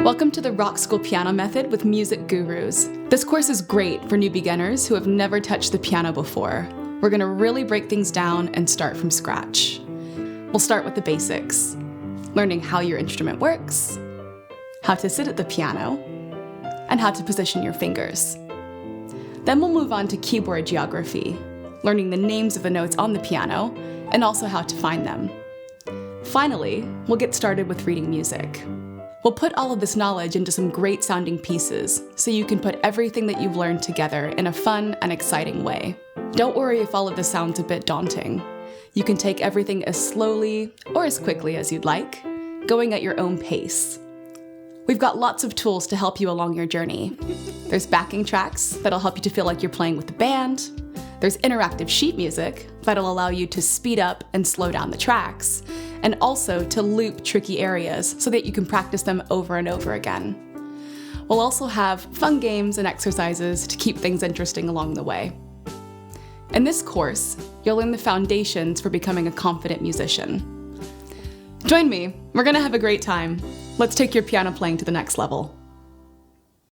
Welcome to the Rockschool Piano Method with Music Gurus. This course is great for new beginners who have never touched the piano before. We're going to really break things down and start from scratch. We'll start with the basics, learning how your instrument works, how to sit at the piano, and how to position your fingers. Then we'll move on to keyboard geography, learning the names of the notes on the piano, and also how to find them. Finally, we'll get started with reading music. We'll put all of this knowledge into some great sounding pieces, so you can put everything that you've learned together in a fun and exciting way. Don't worry if all of this sounds a bit daunting. You can take everything as slowly or as quickly as you'd like, going at your own pace. We've got lots of tools to help you along your journey. There's backing tracks that'll help you to feel like you're playing with the band. There's interactive sheet music that'll allow you to speed up and slow down the tracks, and also to loop tricky areas so that you can practice them over and over again. We'll also have fun games and exercises to keep things interesting along the way. In this course, you'll learn the foundations for becoming a confident musician. Join me, we're gonna have a great time. Let's take your piano playing to the next level.